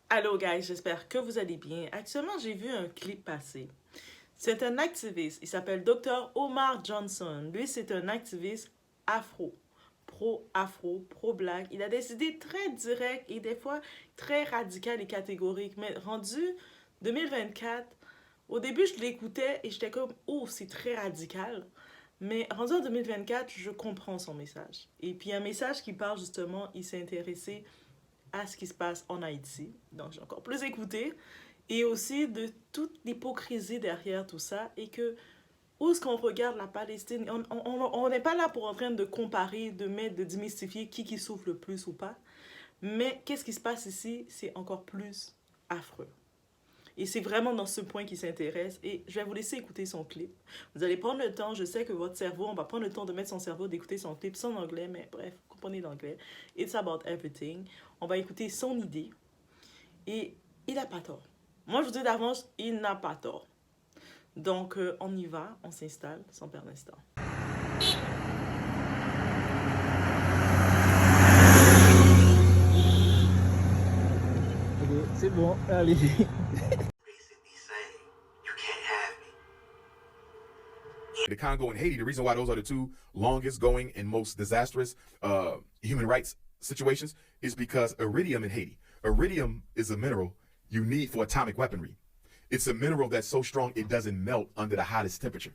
Allô guys, j'espère que vous allez bien. Actuellement, j'ai vu un clip passer. C'est un activiste, il s'appelle Dr. Omar Johnson. Lui, c'est un activiste afro, pro-afro, pro-black. Il a des idées très directes et des fois très radicales et catégoriques. Mais rendu 2024, au début, je l'écoutais et j'étais comme, oh, c'est très radical. Mais rendu en 2024, je comprends son message. Et puis un message qui parle justement, il s'est intéressé à ce qui se passe en Haïti. Donc, j'ai encore plus écouté. Et aussi de toute l'hypocrisie derrière tout ça. Et que, où est-ce qu'on regarde la Palestine, on n'est pas là pour en train de comparer, de mettre, de démystifier qui souffre le plus ou pas. Mais qu'est-ce qui se passe ici, c'est encore plus affreux. Et c'est vraiment dans ce point qu'il s'intéresse. Et je vais vous laisser écouter son clip. Vous allez prendre le temps, je sais que votre cerveau, on va prendre le temps de mettre son cerveau, d'écouter son clip, son anglais, mais bref, vous comprenez l'anglais. It's about everything. On va écouter son idée. Et il n'a pas tort. Moi, je vous dis d'avance, il n'a pas tort. Donc, on y va, on s'installe sans perdre d'instant. Ok, c'est bon, allez. The Congo and Haiti, the reason why those are the two longest going and most disastrous human rights situations is because iridium in Haiti. Iridium is a mineral you need for atomic weaponry. It's a mineral that's so strong it doesn't melt under the hottest temperature.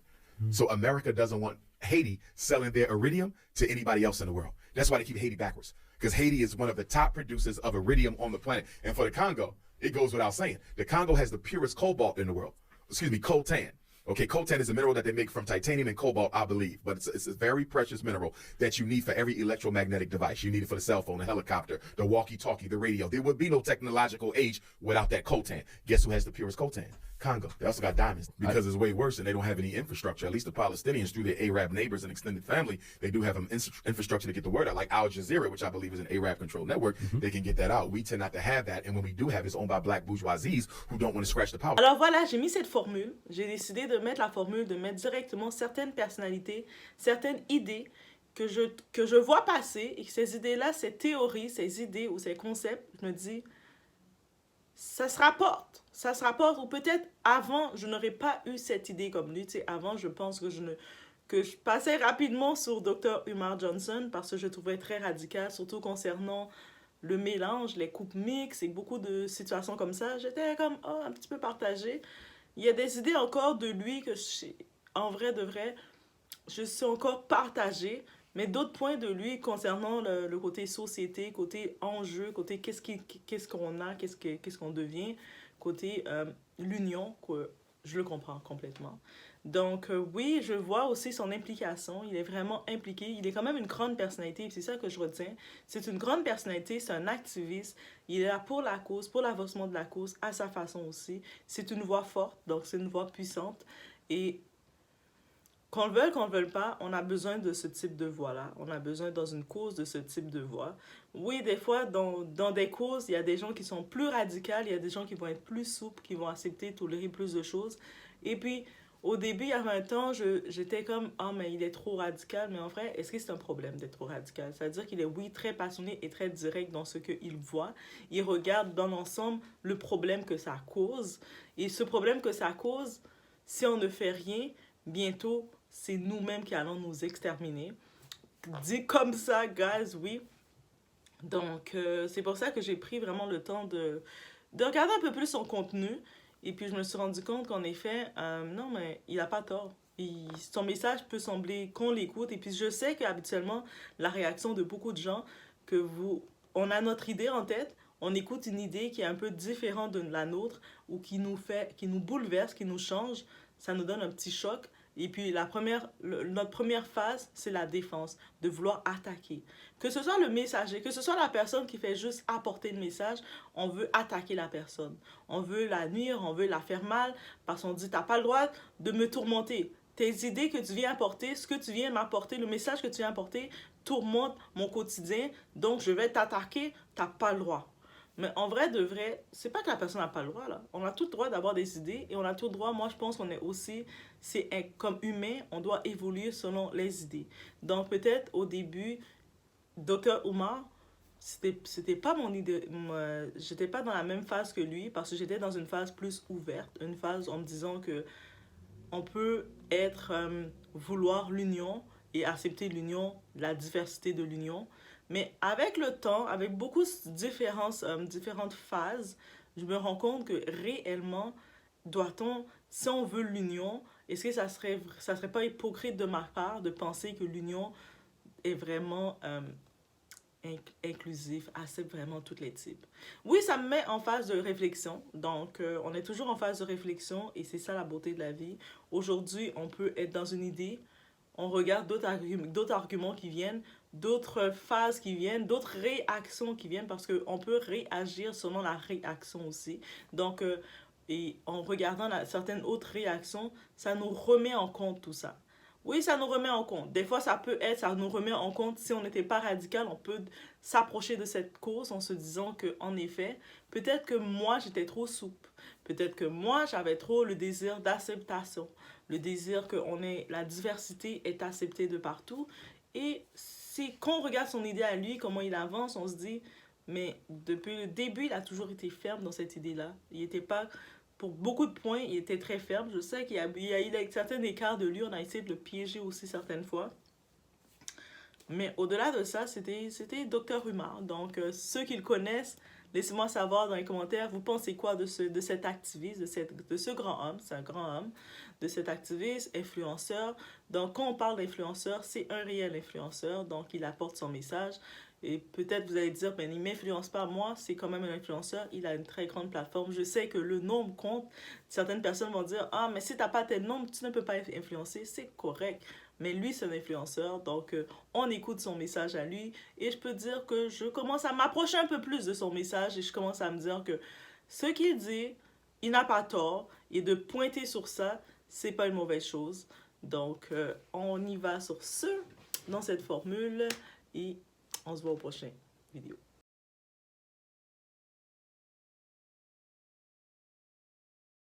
So America doesn't want Haiti selling their iridium to anybody else in the world. That's why they keep Haiti backwards, because Haiti is one of the top producers of iridium on the planet. And for the Congo, it goes without saying. The Congo has the purest cobalt in the world. Excuse me, coltan. Okay, coltan is a mineral that they make from titanium and cobalt, I believe, but it's a very precious mineral that you need for every electromagnetic device. You need it for the cell phone, the helicopter, the walkie-talkie, the radio. There would be no technological age without that coltan. Guess who has the purest coltan? Congo. They also got diamonds because it's way worse and they don't have any infrastructure. At least the Palestinians, through their Arab neighbors and extended family, they do have infrastructure to get the word out. Like Al Jazeera, which I believe is an Arab-controlled network, they can get that out. We tend not to have that, and when we do have it, it's owned by black bourgeoisies who don't want to scratch the power. Alors voilà, j'ai mis cette formule. J'ai décidé de mettre la formule, de mettre directement certaines personnalités, certaines idées que je vois passer et que ces idées-là, ces théories, ces idées ou ces concepts, je me dis, ça se rapporte. Ça se rapporte. Ou peut-être avant, je n'aurais pas eu cette idée comme lui. Tu sais, avant, je pense que je passais rapidement sur Dr. Umar Johnson parce que je trouvais très radical, surtout concernant le mélange, les coupes mixtes et beaucoup de situations comme ça. J'étais comme, oh, un petit peu partagée. Il y a des idées encore de lui que, en vrai de vrai, je suis encore partagée, mais d'autres points de lui concernant le côté société, côté enjeu, côté qu'est-ce qu'on a, qu'est-ce qu'on devient, côté l'union, que je le comprends complètement. Donc oui, je vois aussi son implication, il est vraiment impliqué, il est quand même une grande personnalité, c'est ça que je retiens. C'est une grande personnalité, c'est un activiste, il est là pour la cause, pour l'avancement de la cause, à sa façon aussi. C'est une voix forte, donc c'est une voix puissante. Et qu'on le veuille pas, on a besoin de ce type de voix-là. On a besoin dans une cause de ce type de voix. Oui, des fois, dans des causes, il y a des gens qui sont plus radicales, il y a des gens qui vont être plus souples, qui vont accepter, tolérer plus de choses. Et puis, au début, il y a 20 ans, j'étais comme, ah, oh, mais il est trop radical. Mais en vrai, est-ce que c'est un problème d'être trop radical? C'est-à-dire qu'il est, oui, très passionné et très direct dans ce qu'il voit. Il regarde dans l'ensemble le problème que ça cause. Et ce problème que ça cause, si on ne fait rien, bientôt, c'est nous-mêmes qui allons nous exterminer. Dit comme ça, guys, oui. Donc, c'est pour ça que j'ai pris vraiment le temps de regarder un peu plus son contenu. Et puis, je me suis rendu compte qu'en effet, non, mais il n'a pas tort. Son message peut sembler qu'on l'écoute. Et puis, je sais qu'habituellement, la réaction de beaucoup de gens, on a notre idée en tête, on écoute une idée qui est un peu différente de la nôtre ou qui nous bouleverse, qui nous change, ça nous donne un petit choc. Et puis notre première phase, c'est la défense, de vouloir attaquer. Que ce soit le messager, que ce soit la personne qui fait juste apporter le message, on veut attaquer la personne. On veut la nuire, on veut la faire mal, parce qu'on dit, t'as pas le droit de me tourmenter. Tes idées que tu viens apporter, ce que tu viens m'apporter, le message que tu viens apporter, tourmente mon quotidien, donc je vais t'attaquer, t'as pas le droit. Mais en vrai, de vrai, c'est pas que la personne n'a pas le droit, là. On a tout le droit d'avoir des idées et on a tout le droit, moi je pense qu'on est aussi, comme humain, on doit évoluer selon les idées. Donc peut-être au début, Dr. Umar, c'était pas mon idée. J'étais pas dans la même phase que lui parce que j'étais dans une phase plus ouverte, une phase en me disant que on peut vouloir l'union et accepter l'union, la diversité de l'union. Mais avec le temps, avec beaucoup de différentes phases, je me rends compte que réellement, doit-on, si on veut l'union, est-ce que ça serait pas hypocrite de ma part de penser que l'union est vraiment inclusif, accepte vraiment tous les types. Oui, ça me met en phase de réflexion. Donc, on est toujours en phase de réflexion et c'est ça la beauté de la vie. Aujourd'hui, on peut être dans une idée, on regarde d'autres arguments qui viennent, d'autres phases qui viennent, d'autres réactions qui viennent parce qu'on peut réagir selon la réaction aussi. Donc, et en regardant certaines autres réactions, ça nous remet en compte tout ça. Oui, ça nous remet en compte. Des fois, ça nous remet en compte, si on n'était pas radical, on peut s'approcher de cette cause en se disant que, en effet, peut-être que moi, j'étais trop souple. Peut-être que moi, j'avais trop le désir d'acceptation. Le désir que la diversité est acceptée de partout. Et c'est quand on regarde son idée à lui, comment il avance, on se dit, mais depuis le début, il a toujours été ferme dans cette idée-là. Il n'était pas pour beaucoup de points, il était très ferme. Je sais qu'il y a eu certains écarts de lui, on a essayé de le piéger aussi certaines fois. Mais au-delà de ça, c'était Dr Umar. Donc, ceux qui le connaissent, laissez-moi savoir dans les commentaires, vous pensez quoi de cet activiste, de ce grand homme, c'est un grand homme, de cet activiste, influenceur. Donc, quand on parle d'influenceur, c'est un réel influenceur, donc il apporte son message. Et peut-être vous allez dire, ben, il ne m'influence pas. Moi, c'est quand même un influenceur. Il a une très grande plateforme. Je sais que le nombre compte. Certaines personnes vont dire, ah, mais si tu n'as pas tel nombre, tu ne peux pas influencer. C'est correct. Mais lui, c'est un influenceur. Donc, on écoute son message à lui. Et je peux dire que je commence à m'approcher un peu plus de son message. Et je commence à me dire que ce qu'il dit, il n'a pas tort. Et de pointer sur ça, c'est pas une mauvaise chose. Donc, on y va sur ce, dans cette formule. Et on se voit au prochain vidéo.